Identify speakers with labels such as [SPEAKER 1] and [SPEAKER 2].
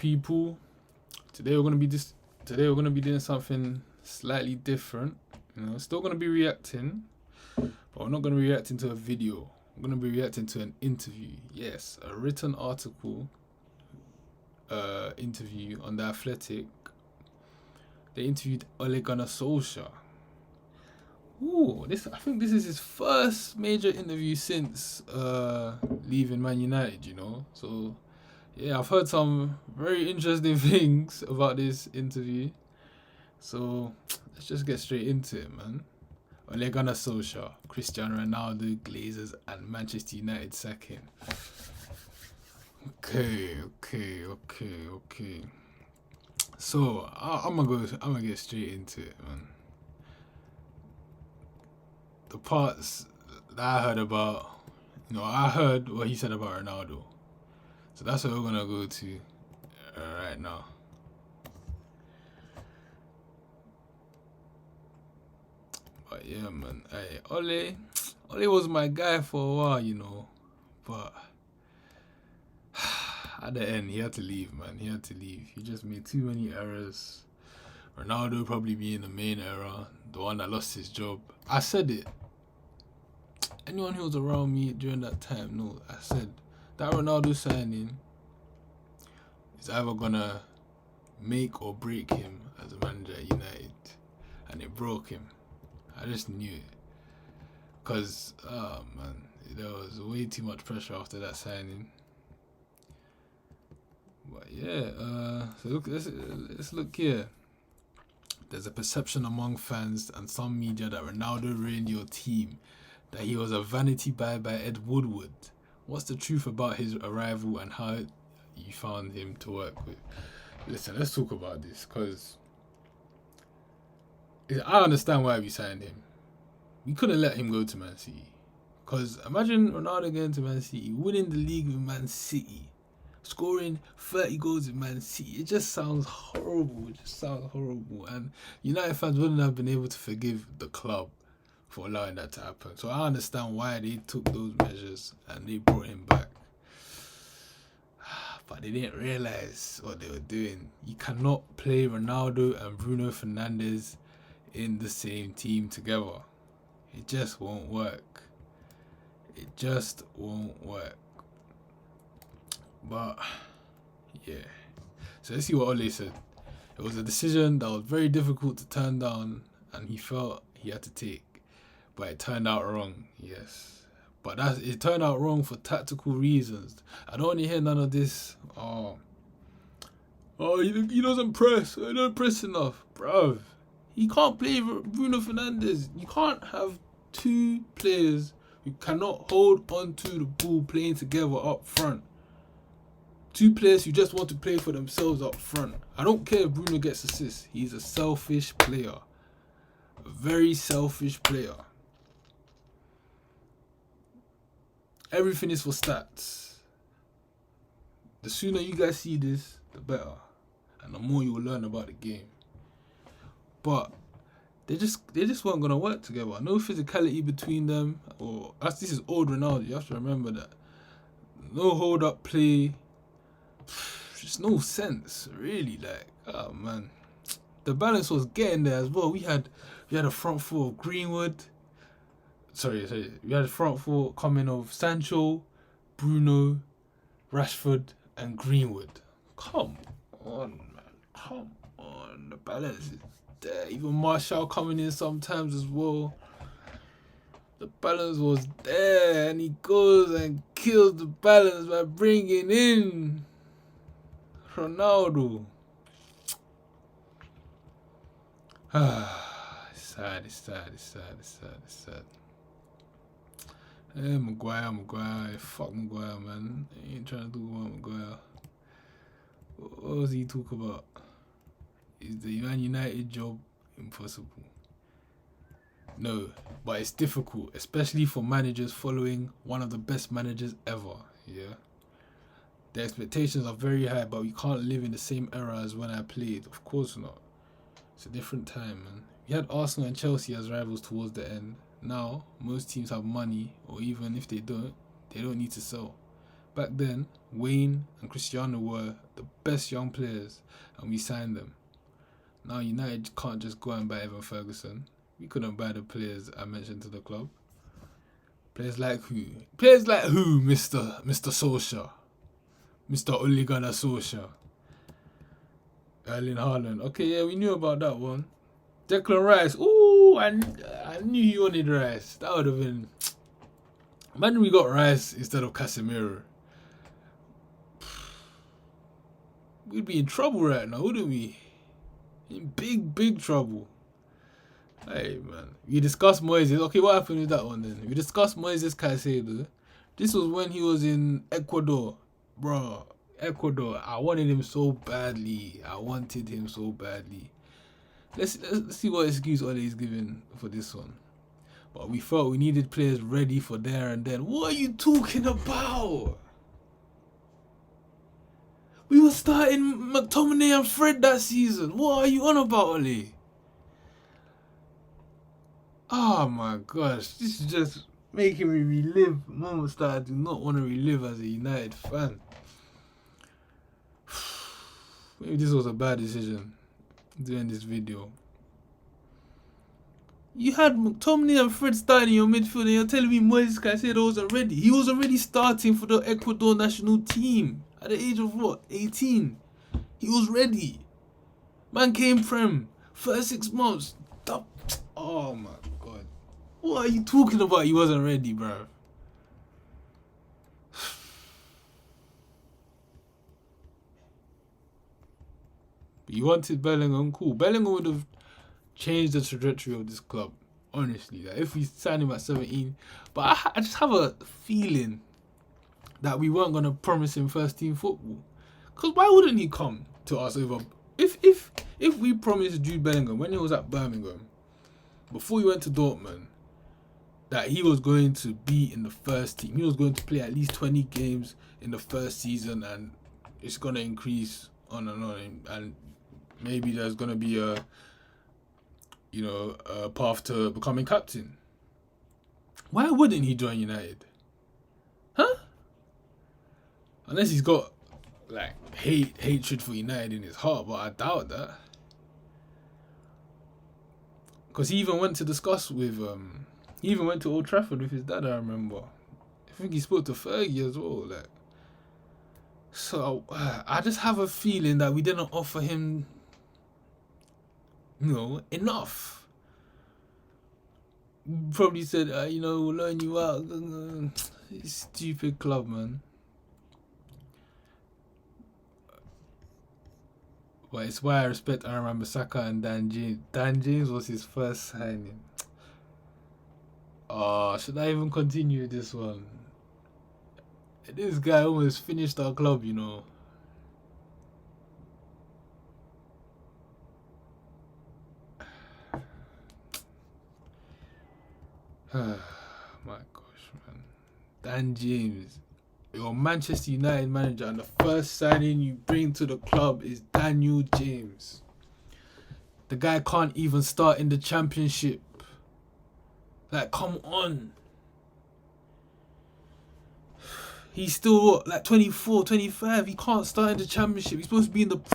[SPEAKER 1] people. Today we're gonna be doing something slightly different. Still gonna be reacting, but we're not gonna be reacting to a video. We're gonna be reacting to an interview. Yes, a written article interview on The Athletic. They interviewed Ole Gunnar Solskjaer. I think this is his first major interview since leaving Man United, So yeah, I've heard some very interesting things about this interview. So let's just get straight into it, man. Ole Gunnar Solskjaer, Cristiano Ronaldo, Glazers, and Manchester United sacking. Okay. So I'm gonna get straight into it, man. The parts that I heard about, I heard what he said about Ronaldo. So that's what we're gonna go to right now. But yeah, man. Hey, Ole was my guy for a while, but at the end he had to leave, man. He had to leave. He just made too many errors. Ronaldo probably being the main error, the one that lost his job. I said it. Anyone who was around me during that time, no, I said that Ronaldo signing is either gonna make or break him as a manager at United, and it broke him. I just knew it, cause man, there was way too much pressure after that signing. But yeah, so let's look here. There's a perception among fans and some media that Ronaldo ruined your team, that he was a vanity buy by Ed Woodward. What's the truth about his arrival and how you found him to work with? Listen, let's talk about this, because I understand why we signed him. We couldn't let him go to Man City. Because imagine Ronaldo going to Man City, winning the league with Man City, scoring 30 goals with Man City. It just sounds horrible. And United fans wouldn't have been able to forgive the club for allowing that to happen. So I understand why they took those measures and they brought him back. But they didn't realize what they were doing. You cannot play Ronaldo and Bruno Fernandes in the same team together. It just won't work. But yeah. So let's see what Ole said. It was a decision that was very difficult to turn down and he felt he had to take. But it turned out wrong, yes. But it turned out wrong for tactical reasons. I don't want to hear none of this. He doesn't press. He don't press enough, bruv. He can't play Bruno Fernandes. You can't have two players who cannot hold on to the ball playing together up front. Two players who just want to play for themselves up front. I don't care if Bruno gets assists. He's a selfish player. A very selfish player. Everything is for stats. The sooner you guys see this, the better. And the more you will learn about the game. But they just weren't gonna work together. No physicality between them. This is old Ronaldo. You have to remember that. No hold up play. Just no sense, really. Oh man, the balance was getting there as well. We had a front four of Greenwood. Sorry. We had a front four coming of Sancho, Bruno, Rashford, and Greenwood. Come on, man. Come on. The balance is there. Even Martial coming in sometimes as well. The balance was there, and he goes and kills the balance by bringing in Ronaldo. It's sad. Hey, Maguire. Fuck Maguire, man. I ain't trying to talk about Maguire. What was he talking about? Is the Man United job impossible? No, but it's difficult, especially for managers following one of the best managers ever, yeah? The expectations are very high, but we can't live in the same era as when I played. Of course not. It's a different time, man. We had Arsenal and Chelsea as rivals towards the end. Now, most teams have money, or even if they don't need to sell. back then, Wayne and Cristiano were the best young players, and we signed them. Now United can't just go and buy Evan Ferguson. We couldn't buy the players I mentioned to the club. Players like who? Players like who, Mr. Solskjaer? Mr. Ole Gunnar Solskjaer. Erling Haaland. Okay, yeah, we knew about that one. Declan Rice. Ooh, I knew he wanted Rice. That would have been... Imagine we got Rice instead of Casemiro. We'd be in trouble right now, wouldn't we? In big trouble. Hey, man. We discussed Moises. Okay, what happened with that one then? We discussed Moises Caicedo. This was when he was in Ecuador. Bro, Ecuador. I wanted him so badly. Let's see what excuse Ole is giving for this one. But we felt we needed players ready for there and then. What are you talking about? We were starting McTominay and Fred that season. What are you on about, Ole? Oh my gosh, this is just making me relive moments that I do not want to relive as a United fan. Maybe this was a bad decision doing this video. You had McTominay and Fred starting in your midfield and you're telling me Moises Caicedo wasn't ready. He was already starting for the Ecuador national team at the age of what? 18. He was ready. Man came Prem. First 6 months. Oh my god. What are you talking about? He wasn't ready, bro. But you wanted Bellingham, cool. Bellingham would have changed the trajectory of this club, honestly. Like if we signed him at 17, but I just have a feeling that we weren't gonna promise him first team football. Cause why wouldn't he come to us over? If we promised Jude Bellingham when he was at Birmingham, before he went to Dortmund, that he was going to be in the first team, he was going to play at least 20 games in the first season, and it's gonna increase on and on, and maybe there's gonna be a path to becoming captain. Why wouldn't he join United? Huh? Unless he's got like hatred for United in his heart, but I doubt that. Because he even went to discuss with he even went to Old Trafford with his dad, I remember. I think he spoke to Fergie as well, like. So I just have a feeling that we didn't offer him enough. Probably said, we'll loan you out. Stupid club, man. But it's why I respect Aaron Wan-Bissaka and Dan James. Dan James was his first signing. Oh, should I even continue this one? This guy almost finished our club, My gosh, man. Dan James, your Manchester United manager, and the first signing you bring to the club is Daniel James. The guy can't even start in the Championship. Like, come on. He's still, like, 24, 25. He can't start in the Championship. He's supposed to be in the